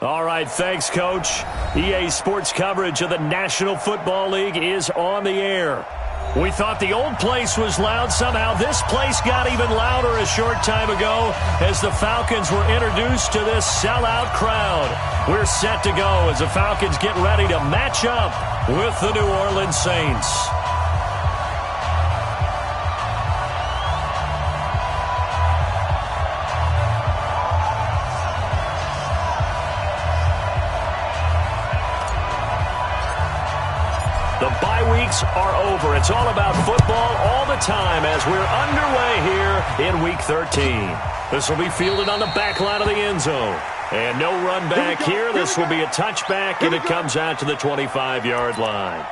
All right, thanks, Coach. EA Sports coverage of the National Football League is on the air. We thought the old place was loud. Somehow this place got even louder a short time ago as the Falcons were introduced to this sellout crowd. We're set to go as the Falcons get ready to match up with the New Orleans Saints. The bye weeks are over. It's all about football all the time as we're underway here in Week 13. This will be fielded on the back line of the end zone. And no run back here. This will be a touchback, and it comes out to the 25-yard line.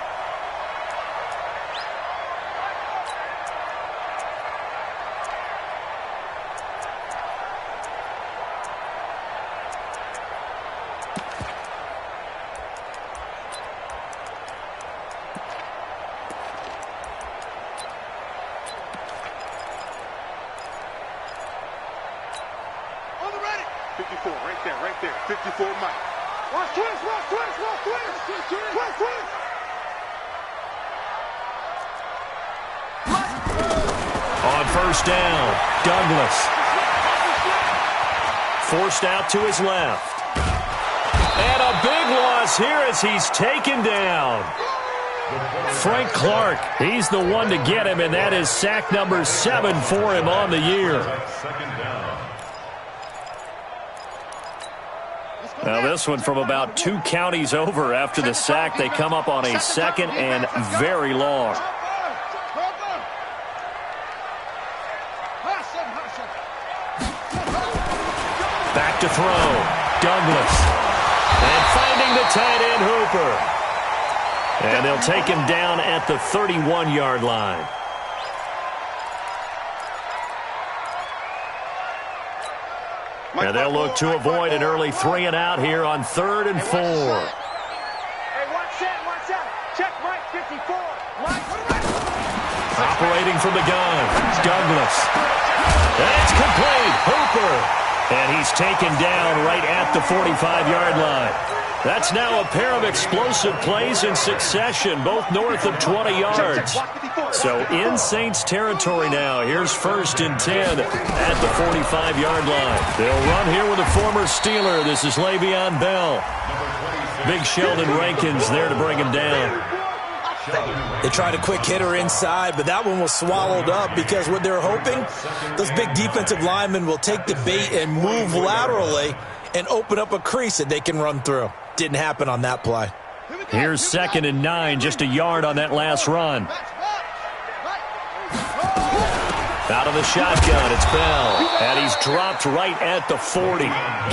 On first down, Douglas. Forced out to his left. And a big loss here as he's taken down. Frank Clark, he's the one to get him, and that is sack number 7 for him on the year. Now this one from about 2 counties over after the sack. They come up on a second and very long. Back to throw. Douglas. And finding the tight end Hooper. And they'll take him down at the 31-yard line. And they'll look to avoid an early 3-and-out here on 3rd and 4. Hey, watch out. Check Mike 54. Operating from the gun, Douglas. And it's complete. Hooper. And he's taken down right at the 45-yard line. That's now a pair of explosive plays in succession, both north of 20 yards. So in Saints territory now. Here's 1st and 10 at the 45-yard line. They'll run here with a former Steeler. This is Le'Veon Bell. Big Sheldon Rankins there to bring him down. They tried a quick hitter inside, but that one was swallowed up because what they're hoping, those big defensive linemen will take the bait and move laterally and open up a crease that they can run through. Didn't happen on that play. Here's 2nd and 9, just a yard on that last run. Out of the shotgun, it's Bell. And he's dropped right at the 40.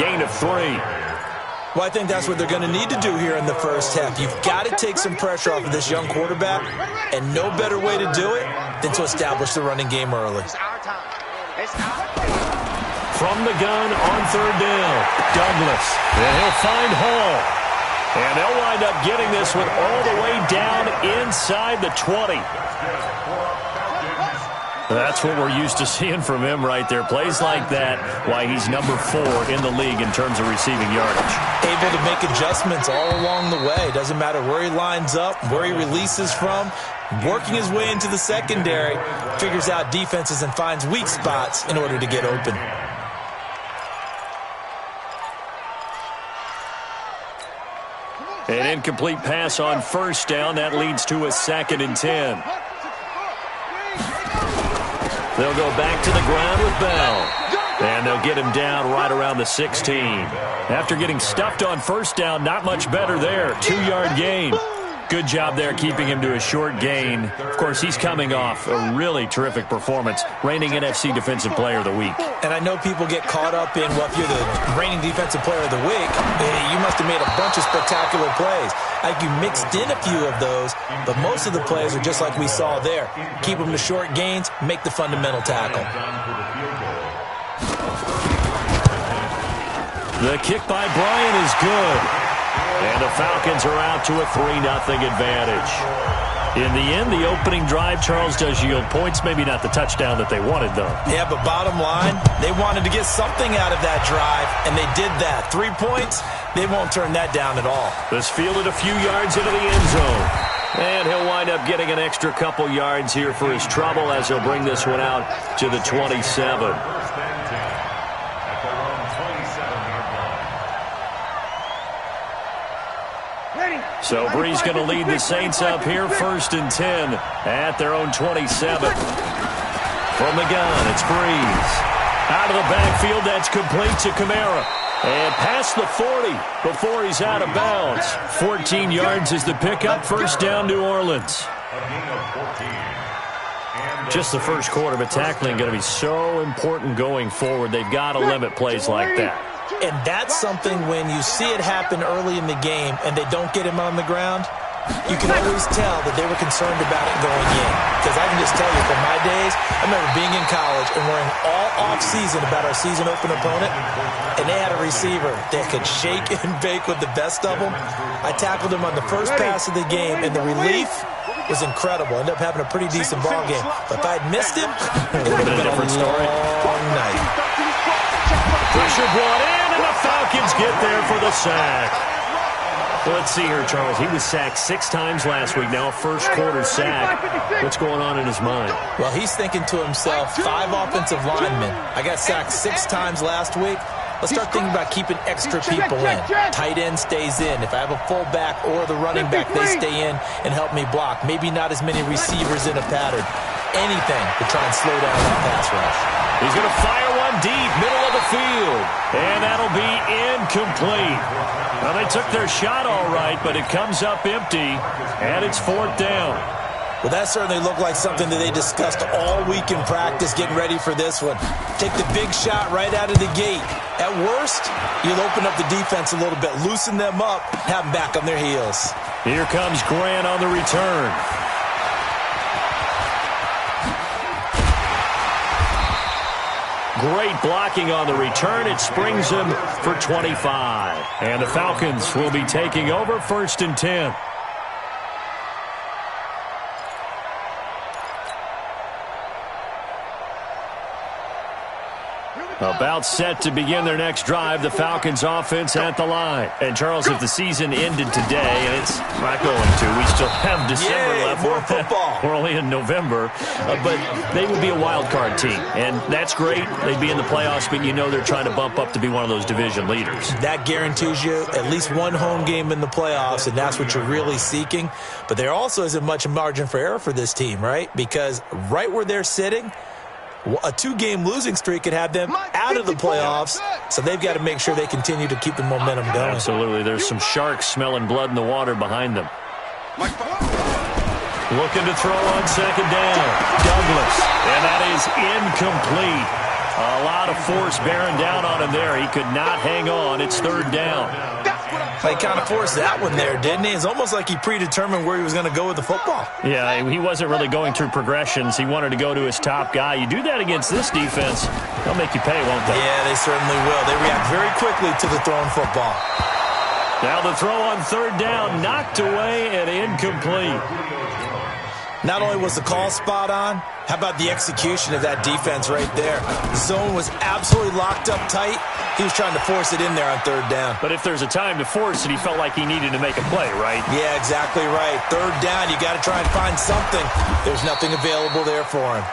Gain of 3. Well, I think that's what they're going to need to do here in the first half. You've got to take some pressure off of this young quarterback, and no better way to do it than to establish the running game early. From the gun on 3rd down, Douglas. And he'll find Hall. And they'll wind up getting this one all the way down inside the 20. That's what we're used to seeing from him right there. Plays like that, why he's number 4 in the league in terms of receiving yardage. Able to make adjustments all along the way. Doesn't matter where he lines up, where he releases from. Working his way into the secondary, figures out defenses and finds weak spots in order to get open. An incomplete pass on 1st down. That leads to a 2nd and 10. They'll go back to the ground with Bell. And they'll get him down right around the 16. After getting stuffed on 1st down, not much better there. 2-yard gain. Good job there keeping him to a short gain. Of course, he's coming off a really terrific performance, reigning NFC Defensive Player of the Week. And I know people get caught up in, well, if you're the reigning Defensive Player of the Week, you must have made a bunch of spectacular plays. Like you mixed in a few of those, but most of the plays are just like we saw there. Keep them to short gains, make the fundamental tackle. The kick by Bryant is good. And the Falcons are out to a 3-0 advantage. In the end, the opening drive, Charles, does yield points. Maybe not the touchdown that they wanted, though. Yeah, but bottom line, they wanted to get something out of that drive, and they did that. 3 points, they won't turn that down at all. This fielded a few yards into the end zone. And he'll wind up getting an extra couple yards here for his trouble as he'll bring this one out to the 27. So Bree's going to lead the Saints up here, 1st and 10 at their own 27. From the gun, it's Breeze. Out of the backfield, that's complete to Kamara. And past the 40 before he's out of bounds. 14 yards is the pickup, 1st down New Orleans. Just the first quarter, but tackling going to be so important going forward. They've got to limit plays like that. And that's something when you see it happen early in the game and they don't get him on the ground, you can always tell that they were concerned about it going in. Because I can just tell you from my days, I remember being in college and worrying all off-season about our season open opponent, and they had a receiver that could shake and bake with the best of them. I tackled him on the first pass of the game, and the relief was incredible. Ended up having a pretty decent ball game. But if I had missed him, it would have been a different story. Long night. Pressure brought in, and the Falcons get there for the sack. Well, let's see here, Charles. He was sacked 6 times last week. Now a first quarter sack. What's going on in his mind? Well, he's thinking to himself, 5 offensive linemen. I got sacked 6 times last week. Let's start thinking about keeping extra people in. Tight end stays in. If I have a fullback or the running back, they stay in and help me block. Maybe not as many receivers in a pattern. Anything to try and slow down that pass rush. He's going to fire one deep, middle of the field. And that'll be incomplete. Well, they took their shot all right, but it comes up empty, and it's 4th down. Well, that certainly looked like something that they discussed all week in practice, getting ready for this one. Take the big shot right out of the gate. At worst, you'll open up the defense a little bit, loosen them up, have them back on their heels. Here comes Grant on the return. Great blocking on the return. It springs him for 25. And the Falcons will be taking over, 1st and 10. About set to begin their next drive, the Falcons offense at the line. And, Charles, if the season ended today, and it's not going to, we still have December left. More football. We're only in November. But they would be a wild card team, and that's great. They'd be in the playoffs, but you know they're trying to bump up to be one of those division leaders. That guarantees you at least one home game in the playoffs, and that's what you're really seeking. But there also isn't much margin for error for this team, right? Because right where they're sitting, a 2-game losing streak could have them out of the playoffs, so they've got to make sure they continue to keep the momentum going. Absolutely. There's some sharks smelling blood in the water behind them. Looking to throw on 2nd down. Douglas, and that is incomplete. A lot of force bearing down on him there. He could not hang on. It's 3rd down. He kind of forced that one there, didn't he? It's almost like he predetermined where he was going to go with the football. Yeah, he wasn't really going through progressions. He wanted to go to his top guy. You do that against this defense, they'll make you pay, won't they? Yeah, they certainly will. They react very quickly to the thrown football. Now the throw on 3rd down, knocked away and incomplete. Not only was the call spot on, how about the execution of that defense right there? The zone was absolutely locked up tight. He was trying to force it in there on 3rd down. But if there's a time to force it, he felt like he needed to make a play, right? Yeah, exactly right. 3rd down, you got to try and find something. There's nothing available there for him.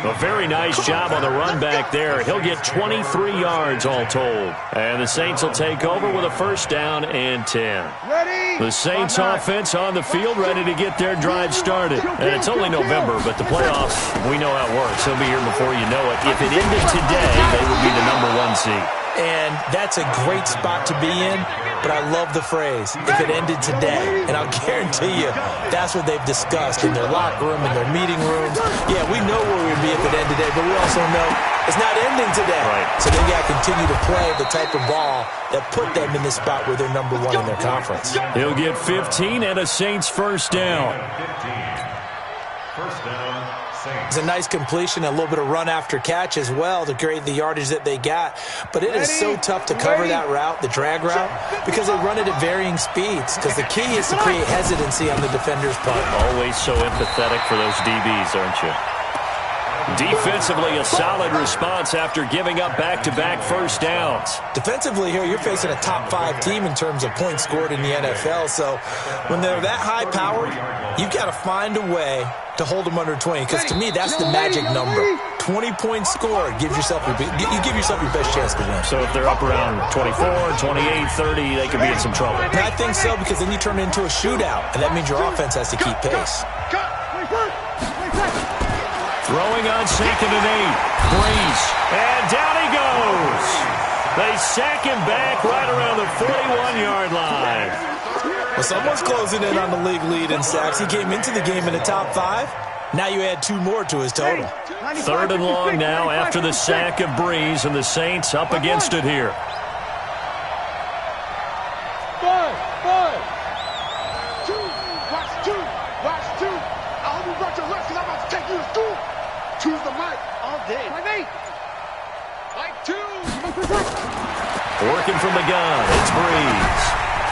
A very nice job on the run back there. He'll get 23 yards all told. And the Saints will take over with a 1st down and 10. The Saints offense on the field, ready to get their drive started. And it's only November, but the playoffs, we know how it works. They'll be here before you know it. If it ended today, they would be the #1 seed. And that's a great spot to be in, but I love the phrase, if it ended today. And I'll guarantee you, that's what they've discussed in their locker room, in their meeting rooms. Yeah, we know where we'd be if it ended today, but we also know it's not ending today. Right. So they got to continue to play the type of ball that put them in the spot where they're #1 in their conference. He'll get 15 and a Saints 1st down. 1st down, It's a nice completion, a little bit of run after catch as well to create the yardage that they got. But it is so tough to cover that route, the drag route, because they run it at varying speeds. Because the key is to create hesitancy on the defender's part. Always so empathetic for those DBs, aren't you? Defensively, a solid response after giving up back-to-back first downs. Defensively here, you're facing a top-5 team in terms of points scored in the NFL. So when they're that high-powered, you've got to find a way to hold them under 20. Because to me, that's the magic number. 20 points scored gives yourself you give yourself your best chance to win. So if they're up around 24, 28, 30, they could be in some trouble. And I think so, because then you turn it into a shootout, and that means your offense has to keep pace. Throwing on 2nd and 8. Breeze. And down he goes. They sack him back right around the 41-yard line. Well, someone's closing in on the league lead in sacks. He came into the game in the top 5. Now you add 2 more to his total. 3rd and long now after the sack of Breeze, and the Saints up against it here. Watch two. I hope you brought your left, because I'm about to take you to school. Choose the mic all day. Like 2. Working from the gun, it's Breeze.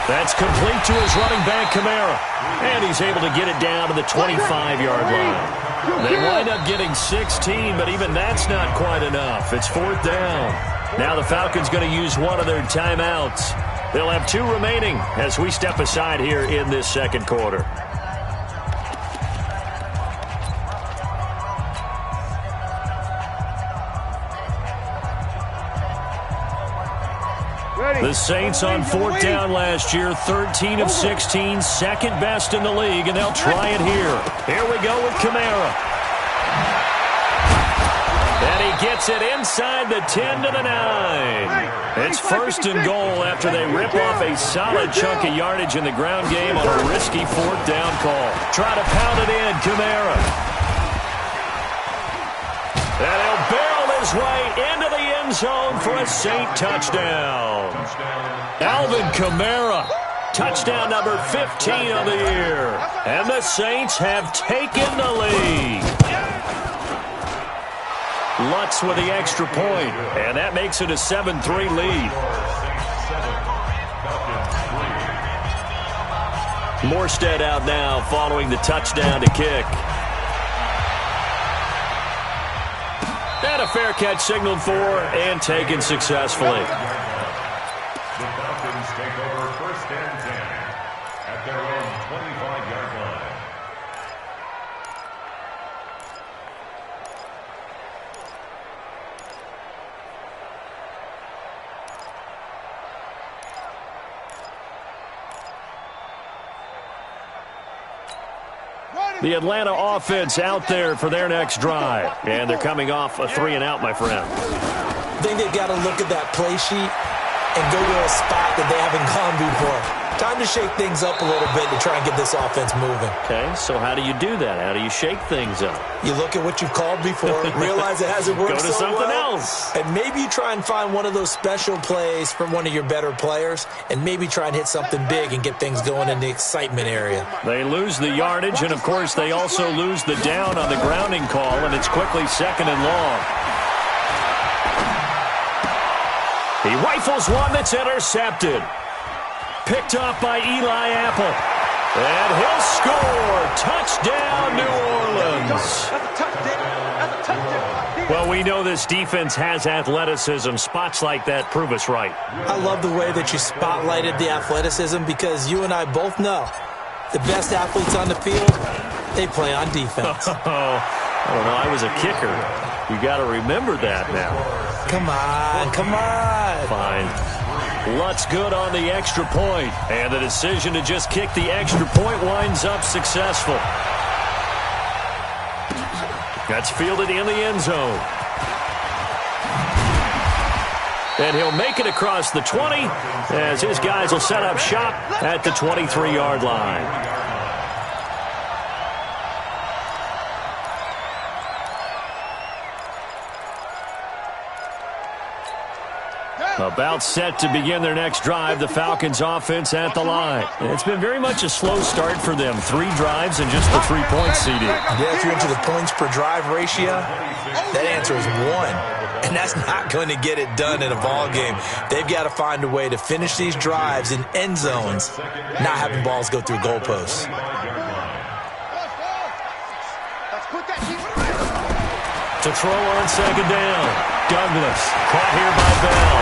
That's complete to his running back, Kamara. And he's able to get it down to the 25-yard line. They wind up getting 16, but even that's not quite enough. It's 4th down. Now the Falcons going to use one of their timeouts. They'll have 2 remaining as we step aside here in this second quarter. The Saints on 4th down last year, 13 of 16, second best in the league, and they'll try it here. Here we go with Kamara. And he gets it inside the 10 to the 9. It's 1st and goal after they rip off a solid chunk of yardage in the ground game on a risky 4th down call. Try to pound it in, Kamara. And he'll barrel his way into the end zone for a Saint touchdown. Alvin Kamara, touchdown number 15 of the year. And the Saints have taken the lead. Lutz with the extra point, and that makes it a 7-3 lead. Morstead out now following the touchdown to kick. And a fair catch signaled for and taken successfully. The Falcons take over 1st and 10 at their own 25-yard line. The Atlanta offense out there for their next drive. And they're coming off a 3-and-out, my friend. I think they've got to look at that play sheet and go to a spot that they haven't gone before. Time to shake things up a little bit to try and get this offense moving. Okay, so how do you do that? How do you shake things up? You look at what you've called before, realize it hasn't worked so well. Go to something else. And maybe you try and find one of those special plays from one of your better players, and maybe try and hit something big and get things going in the excitement area. They lose the yardage, and, of course, they also lose the down on the grounding call, and it's quickly 2nd and long. He rifles one that's intercepted. Picked off by Eli Apple. And he'll score. Touchdown, New Orleans. Well, we know this defense has athleticism. Spots like that prove us right. I love the way that you spotlighted the athleticism, because you and I both know the best athletes on the field, they play on defense. I don't know. I was a kicker. You got to remember that now. Come on, come on. Fine. Lutz good on the extra point, and the decision to just kick the extra point winds up successful. That's fielded in the end zone. And he'll make it across the 20 as his guys will set up shop at the 23-yard line. About set to begin their next drive, the Falcons offense at the line. It's been very much a slow start for them. 3 drives and just the 3 points, CD. Yeah, if you're into the points per drive ratio, that answer is 1. And that's not going to get it done in a ball game. They've got to find a way to finish these drives in end zones, not having balls go through goalposts. To throw on second down. Douglas caught here by Bell.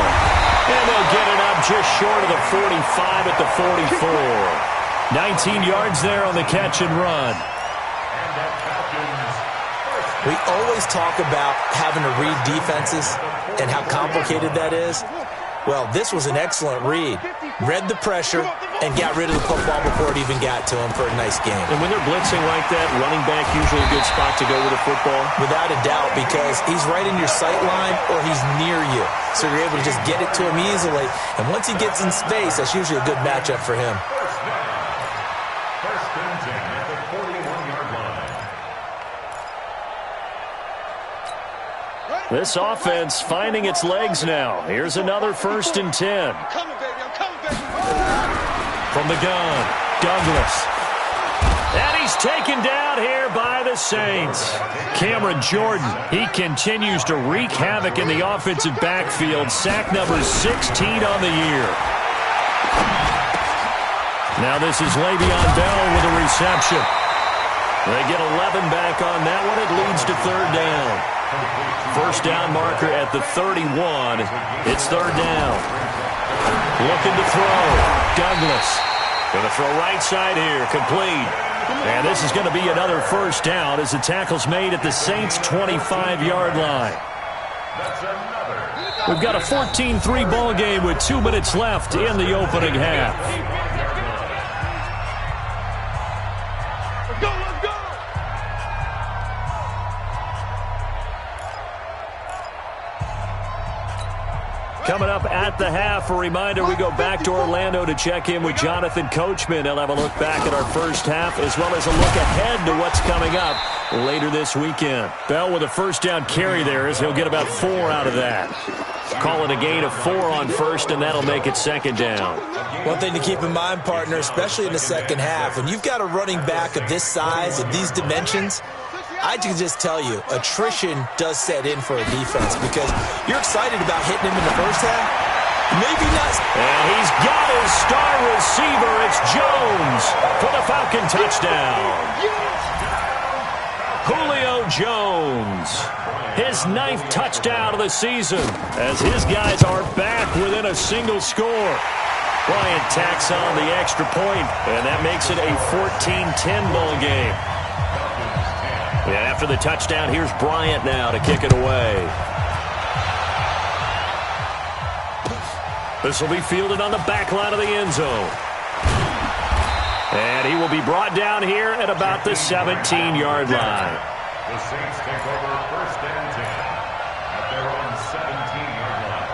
And they'll get it up just short of the 45 at the 44. 19 yards there on the catch and run. We always talk about having to read defenses and how complicated that is. Well, this was an excellent read. Read the pressure and got rid of the football before it even got to him for a nice game. And when they're blitzing like that, running back usually a good spot to go with the football? Without a doubt, because he's right in your sight line or he's near you. So you're able to just get it to him easily. And once he gets in space, that's usually a good matchup for him. First and 10 at the 41-yard line. This offense finding its legs now. Here's another 1st and 10. I'm coming, baby. I'm coming, baby. From the gun, Douglas. And he's taken down here by the Saints. Cameron Jordan, he continues to wreak havoc in the offensive backfield. Sack number 16 on the year. Now this is Le'Veon Bell with a reception. They get 11 back on that one. It leads to 3rd down. First down marker at the 31. It's 3rd down. Looking to throw. Douglas. Going to throw right side here. Complete. And this is going to be another 1st down as the tackle's made at the Saints' 25-yard line. We've got a 14-3 ball game with 2 minutes left in the opening half. Let's go, let's go. Coming up at the half, a reminder, we go back to Orlando to check in with Jonathan Coachman. He'll have a look back at our first half as well as a look ahead to what's coming up later this weekend. Bell with a 1st down carry there as he'll get about 4 out of that. Call it a gain of 4 on 1st, and that'll make it 2nd down. One thing to keep in mind, partner, especially in the second half, when you've got a running back of this size, of these dimensions, I can just tell you, attrition does set in for a defense because you're excited about hitting him in the first half. Maybe not. And he's got his star receiver. It's Jones for the Falcon touchdown. Julio Jones, his 9th touchdown of the season as his guys are back within a single score. Bryant tacks on the extra point, and that makes it a 14-10 ball game. And after the touchdown, here's Bryant now to kick it away. This will be fielded on the back line of the end zone. And he will be brought down here at about the 17-yard line. The Saints take over 1st and 10 at their own 17-yard line.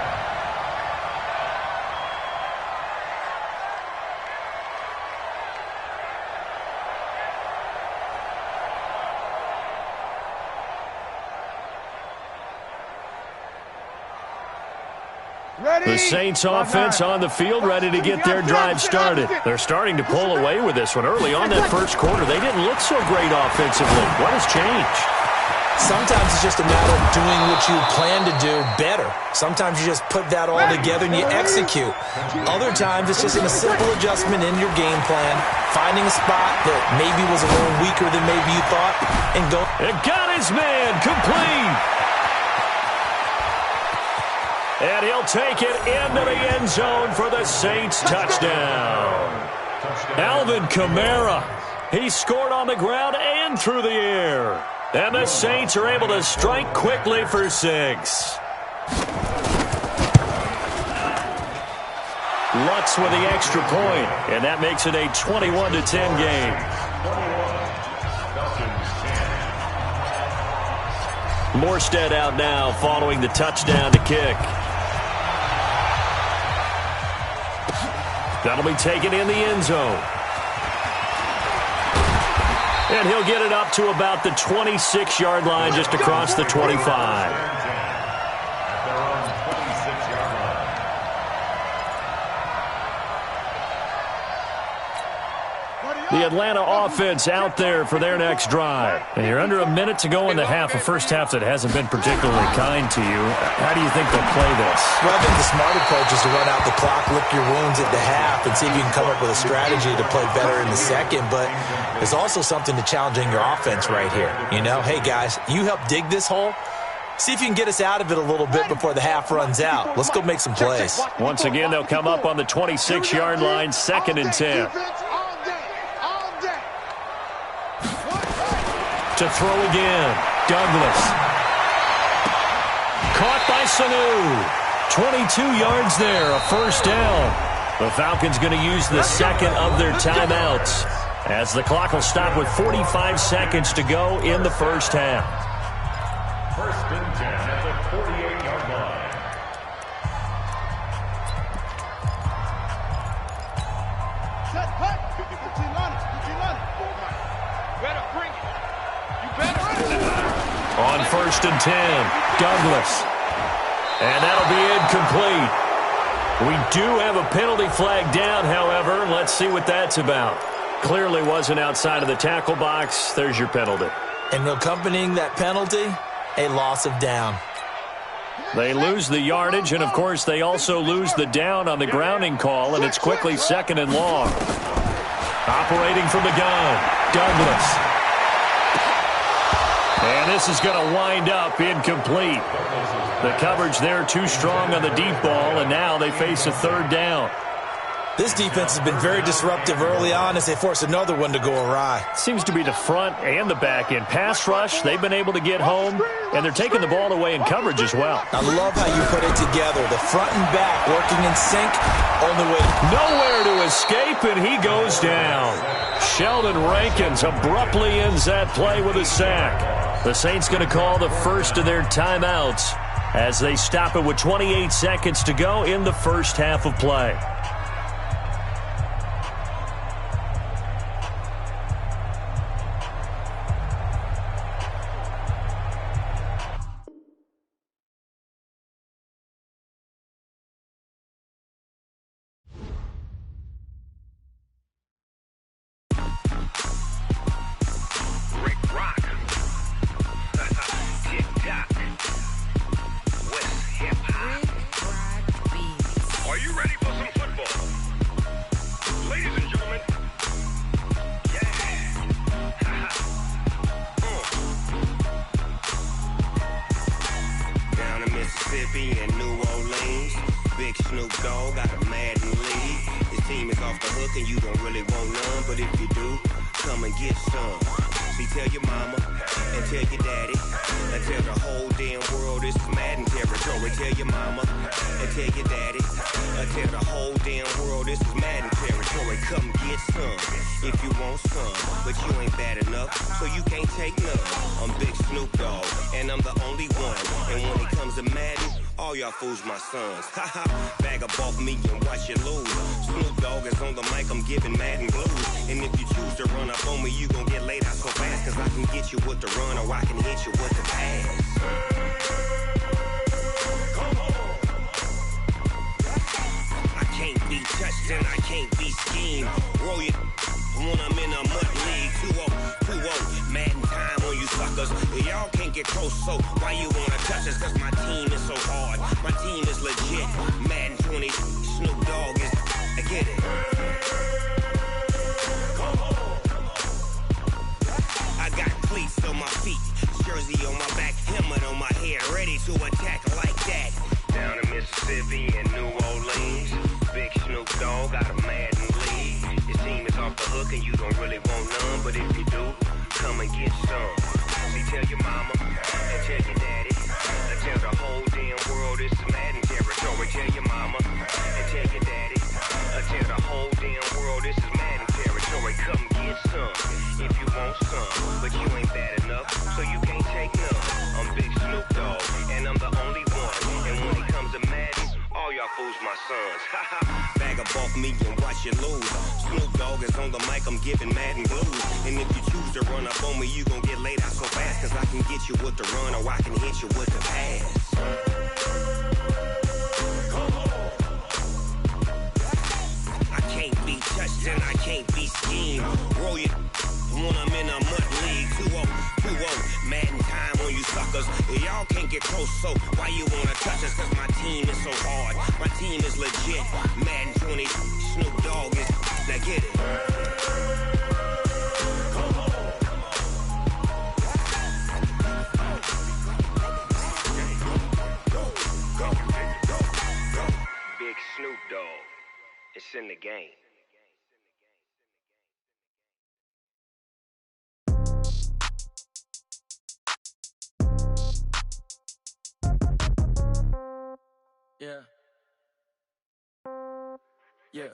The Saints offense on the field ready to get their drive started. They're starting to pull away with this one. Early on that first quarter, they didn't look so great offensively. What has changed? Sometimes it's just a matter of doing what you plan to do better. Sometimes you just put that all together and you execute. Other times it's just a simple adjustment in your game plan, finding a spot that maybe was a little weaker than maybe you thought, and go. It got his man complete. And he'll take it into the end zone for the Saints touchdown. Alvin Kamara, he scored on the ground and through the air. And the Saints are able to strike quickly for 6. Lutz with the extra point, and that makes it a 21-10 game. Morstead out now following the touchdown to kick. That'll be taken in the end zone. And he'll get it up to about the 26-yard line just across the 25. The Atlanta offense out there for their next drive. And you're under a minute to go in the half, a first half that hasn't been particularly kind to you. How do you think they'll play this? Well, I think the smart approach is to run out the clock, lick your wounds at the half, and see if you can come up with a strategy to play better in the second. But there's also something to challenging your offense right here. You know, hey, guys, you help dig this hole. See if you can get us out of it a little bit before the half runs out. Let's go make some plays. Once again, they'll come up on the 26-yard line, 2nd and 10. To throw again, Douglas. Caught by Sanu. 22 yards there, a first down. The Falcons going to use the second of their timeouts as the clock will stop with 45 seconds to go in the first half. 1st and 10 at the 48-yard line. Set, cut. Better bring it. You better. On 1st and 10, Douglas. And that'll be incomplete. We do have a penalty flag down, however. Let's see what that's about. Clearly wasn't outside of the tackle box. There's your penalty. And accompanying that penalty, a loss of down. They lose the yardage, and, of course, they also lose the down on the grounding call, and it's quickly 2nd and long. Operating from the gun, Douglas. And this is going to wind up incomplete. The coverage there too strong on the deep ball, and now they face a 3rd down. This defense has been very disruptive early on as they force another one to go awry. Seems to be the front and the back end. Pass rush, they've been able to get home, and they're taking the ball away in coverage as well. I love how you put it together. The front and back working in sync. Only way. Nowhere to escape, and he goes down. Sheldon Rankins abruptly ends that play with a sack. The Saints going to call the first of their timeouts as they stop it with 28 seconds to go in the first half of play. Fools my sons. Bag up off me and watch you lose. Snoop Dogg is on the mic, I'm giving Madden blues. And if you choose to run up on me, you gon' get laid out so fast. Cause I can get you with the run or I can hit you with the pass. I can't be touched and I can't be schemed. Roll you when I'm in a mud league. 2-0, Madden time on you suckers. Y'all can't get close, so why you wanna touch us? Cause my team is so hard. My team is legit. Madden 20, Snoop Dogg is. I get it. I got cleats on my feet, jersey on my back, helmet on my head, ready to attack like that. Down in Mississippi and New Orleans, big Snoop Dogg got a Madden league. His team is off the hook and you don't really want none, but if you do, come and get some. See, tell your mama and tell your daddy. Tell the whole damn world it's Madden territory. Tell your mama and tell your daddy. Tell the whole damn world this is Madden territory. Come get some if you want some, but you ain't bad enough, so you can't take none. I'm Big Snoop Dogg, and I'm the only one. And when it comes to Madden, all y'all fools my sons. Bag up off me and watch you lose. Snoop Dogg is on the mic, I'm giving Madden blues. And if you choose to run up on me, you gon' get laid out so fast. Cause I can get you with the run or I can hit you with the pass. I can't be touched and I can't be schemed. My team is legit. Madden 20, Snoop Dogg is. Now get it. Big Snoop Dogg. It's in the game. Yeah. Yeah.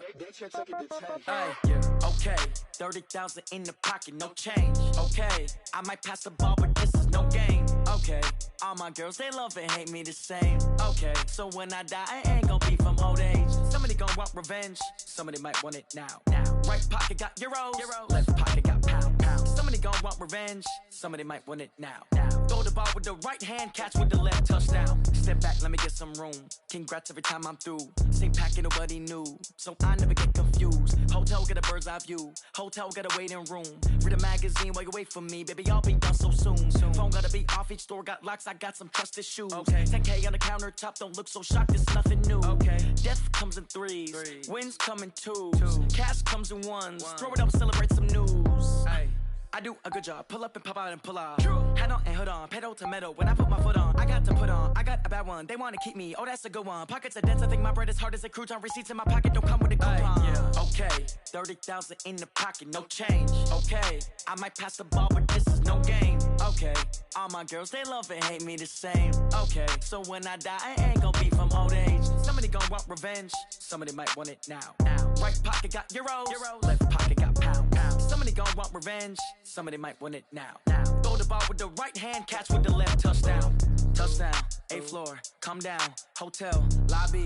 Hey, yeah. Okay. 30,000 in the pocket, no change. Okay. I might pass the ball, but this is no game. Okay. All my girls, they love and hate me the same. Okay. So when I die, I ain't gon' be from old age. Somebody gon' want revenge. Somebody might want it now. Right pocket got euros. Left pocket got pound. Somebody gon' want revenge. Somebody might want it now. Throw the ball with the right hand, catch with the left, touchdown. Step back, let me get some room. Congrats every time I'm through. Same packet, nobody knew, so I never get confused. Hotel get a bird's eye view. Hotel got a waiting room. Read a magazine while you wait for me, baby. I'll be done so soon. Phone gotta be off. Each store got locks. I got some trusted shoes. Okay. 10K on the countertop. Don't look so shocked. It's nothing new. Okay. Death comes in threes. Wins come in twos. Cash comes in ones. Throw it up, celebrate some news. Ay. I do a good job. Pull up and pop out and pull off. Head on and hood on. Pedal to metal. When I put my foot on, I got to put on. I got a bad one. They want to keep me. Oh, that's a good one. Pockets are dense. I think my bread is hard as a crouton. Receipts in my pocket don't come with a coupon. Yeah. Okay. 30,000 in the pocket. No change. Okay. I might pass the ball, but this is no game. Okay. All my girls, they love and hate me the same. Okay. So when I die, I ain't gon' be from old age. Somebody gon' want revenge. Somebody might want it now. Right pocket got euros. Left pocket got pound. Somebody gon' want revenge. Somebody might want it now. Throw the ball with the right hand, catch with the left, touchdown. Touchdown, 8th floor, come down. Hotel, lobby.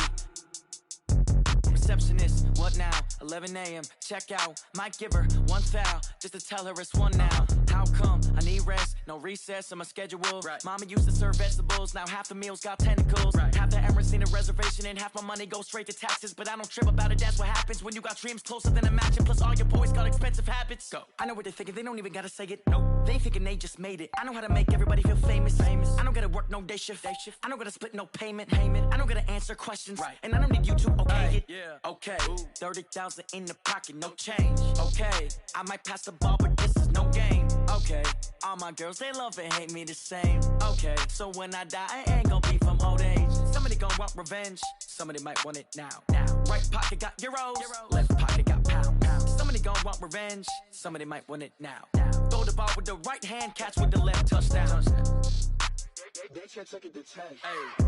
Receptionist, what now? 11 a.m., check out. Might give her one foul, just to tell her it's one now. How come? I need rest, no recess in my schedule. Right. Mama used to serve vegetables, now half the meals got tentacles. Right. Half the Emirates need a reservation and half my money goes straight to taxes. But I don't trip about it, that's what happens when you got dreams closer than a match. Plus all your boys got expensive habits. Go. I know what they're thinking, they don't even gotta say it. Nope. They thinking they just made it. I know how to make everybody feel famous. I don't gotta work no day shift. I don't gotta split no payment. I don't gotta answer questions. Right. And I don't need you to okay it. Yeah. Okay. 30,000 in the pocket, no change. Okay. I might pass the ball, but this is no game. Okay. All my girls, they love and hate me the same. Okay. So when I die, I ain't gon' be from old age. Somebody gon' want revenge. Somebody might want it now. Right pocket got euros. Left pocket got pound. Somebody gon' want revenge. Somebody might want it now. Throw the ball with the right hand, catch with the left, touchdown. They can't take it to 10. Hey.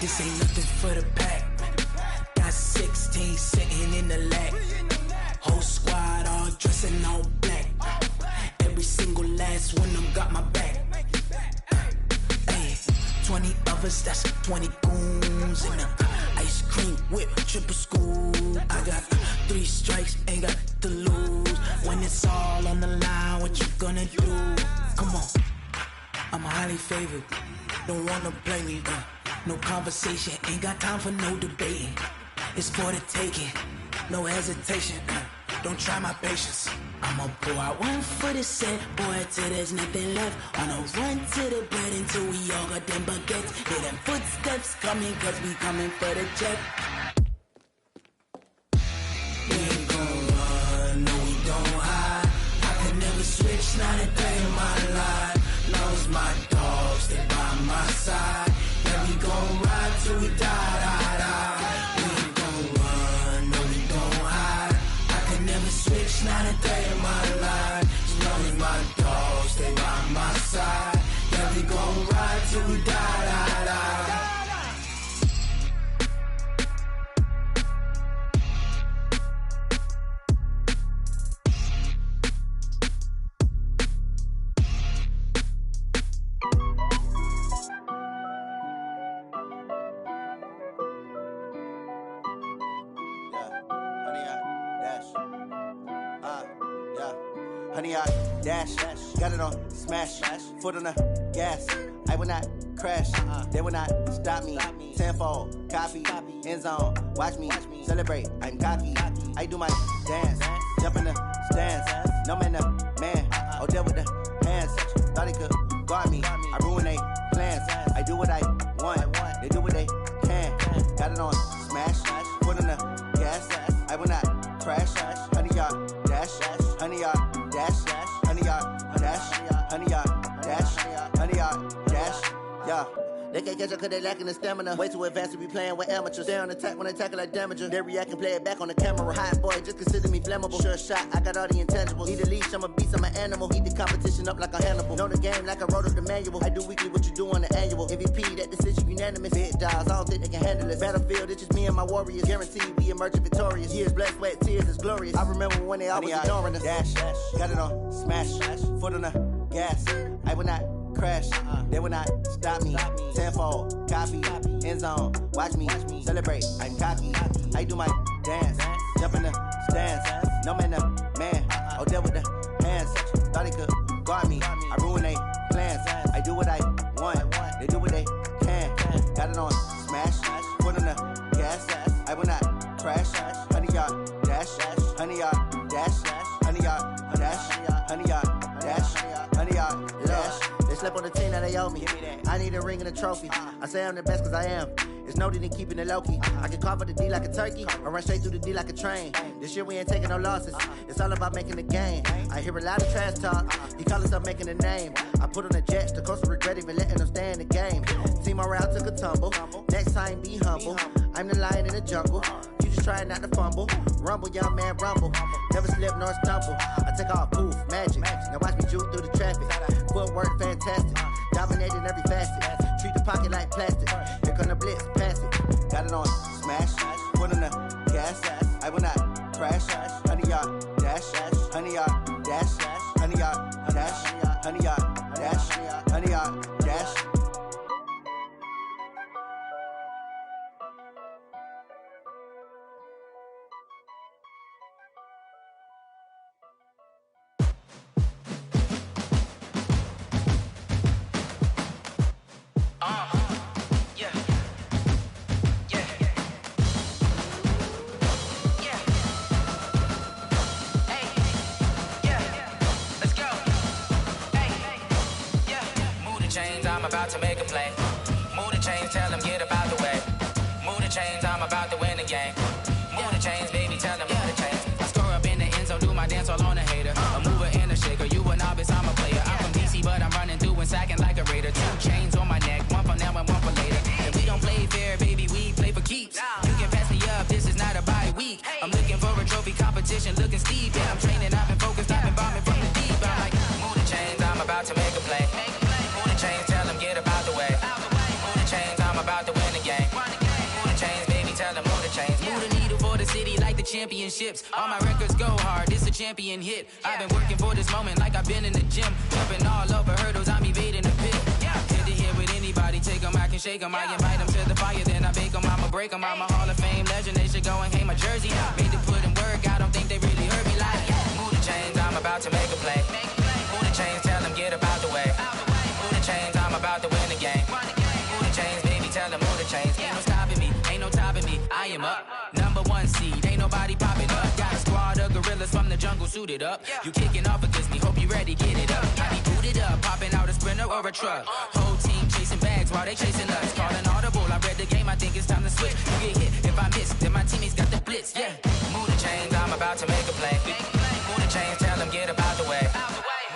This ain't nothing for the pack. Got 16 sitting in the lap. Whole squad all dressing all black. Every single last one of them got my back. Hey, 20 of us, that's 20 goons in the ice cream whip, triple scoop. I got 3 strikes, ain't got to lose. When it's all on the line, what you gonna do? Come on, I'm highly favored. Don't wanna play me, no conversation, ain't got time for no debating. It's for the taking, no hesitation. Don't try my patience. I'ma pour out one for the set, boy, till there's nothing left. On a run to the bread until we all got them baguettes. Hear them footsteps coming, cause we coming for the check. We ain't gon' run, no we don't hide. I could never switch, not a day in my life. Long as my dogs, they by my side. Yeah, we gon' ride till we die. We ain't gon' run, no we don't hide. I could never switch, not a day in my life. As long as my dogs, they 100 yard dash. Got it on smash. Foot on the gas. I will not crash. They will not stop me. Tenfold, copy, end zone. Watch me celebrate. I'm cocky. I do my dance. Jump in the stands. No man, the man. Oh, deal with the hands. Thought he could guard me. I ruin they plans. I do what I want. They do what they can. Got it on smash. Foot on the gas. I will not crash. 100 yard dash. 100 yard dash. 100 yard dash. 100 yard dash. 100 yard dash. Yeah. They can't catch up cause they lacking the stamina. Way too advanced to be playing with amateurs. Stay on attack when they tackle like damager. They react and play it back on the camera. Hot boy, just consider me flammable. Sure shot, I got all the intangibles. Need a leash, I'm a beast, I'm an animal. Heat the competition up like a Hannibal. Know the game like I wrote up the manual. I do weekly what you do on the annual. MVP, that decision unanimous. Big dogs, I don't think they can handle it. Battlefield, it's just me and my warriors. Guaranteed we emerging victorious. Years, blood, sweat, tears, it's glorious. I remember when they always ignoring us. Dash, got it on smash. Foot on the gas. I will not crash. They will not stop me. Tenfold, copy, end zone. Watch me celebrate. I'm cocky. I do my dance. Jump in the stands. No man, the man. Oh, deal with the hands. Thought he could guard me. I ruin they plans. I do what I want. They do what they can. Got it on smash. Foot on the gas. I will not crash. 100 yard dash. 100 yard dash. 100 yard dash. 100 yard dash. 100 yard dash. They slept on the team, now they owe me. I need a ring and a trophy. I say I'm the best cause I am. It's no need in keeping it low-key. I can carve up the D like a turkey, or run straight through the D like a train. This year we ain't taking no losses. It's all about making the game. I hear a lot of trash talk. You call us up making a name. I put on the jets, the coast will regret even letting them stay in the game. Team morale took a tumble. Next time be humble. I'm the lion in the jungle. You just trying not to fumble. Rumble, young man, rumble. Never slip nor stumble. I take off, poof, magic. Now watch me juke through the traffic. Footwork fantastic. Dominating every facet. Treat the pocket like plastic. Here come the blitz, pass it. Got it on smash. Foot on the gas. I will not crash. 100 yard dash. 100 yard dash. 100 yard dash. 100 yard dash. 100 yard dash. I'm about to make a play. Move the chains, tell them get about the way. Move the chains, I'm about to win the game. Move the chains, baby, tell them move the chains. I score up in the end zone, do my dance all on a hater. A mover and a shaker, you a novice, I'm a player. I'm from DC, but I'm running through and sacking like a raider. 2 chains on my neck, one for now and one for later. And we don't play fair, baby, we play for keeps. You can pass me up, this is not a bye week. I'm looking for a trophy competition, looking steep. Yeah, I'm training, I've been focused, I've been bombing from the deep. I'm like, move the chains, I'm about to make a play. Move the chains, tell them get about the way. Move the chains, I'm about to win the game. Move the chains, baby, tell them move the chains. Move the needle for the city like the championships. All my records go hard, it's a champion hit. I've been working for this moment like I've been in the gym. Jumping all over hurdles, I'm evading the pit. Hit to hit with anybody, take them, I can shake them. I invite them to the fire, then I bake them, I'ma break them. I'm a Hall of Fame legend, they should go and hang my jersey. Made to put in work, I don't think they really heard me like. Move the chains, I'm about to make a play. Move the chains, tell them get about the way. Move the chains, I'm about to win the game. Move the chains, baby, tell them move the chains. Ain't no stopping me, ain't no topping me. I am up, #1 seed, ain't nobody popping up. Got a squad of gorillas from the jungle suited up. You kicking off against me, hope you ready, get it up. I be booted up, popping out a sprinter or a truck. Whole team chasing bags while they chasing us. Calling audible, I read the game, I think it's time to switch. You get hit, if I miss, then my teammates got the blitz, yeah. Move the chains, I'm about to make a play. Move the chains, tell them get about the way.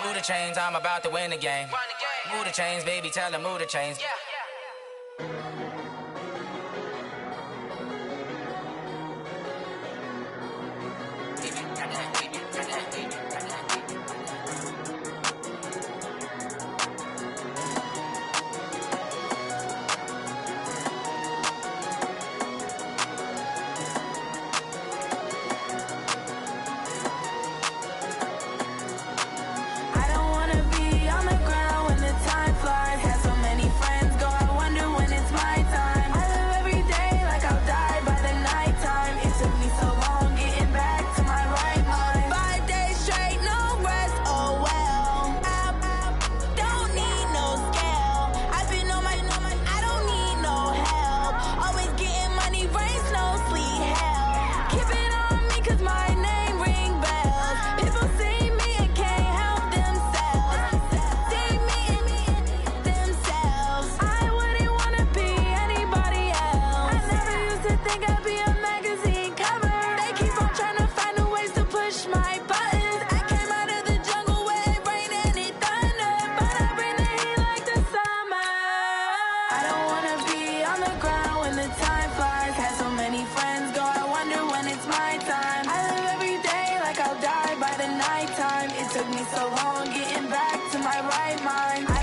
Move the chains, I'm about to win the game. Move the chains, baby, tell them move the chains. I don't wanna be on the ground when the time flies. Had so many friends mine.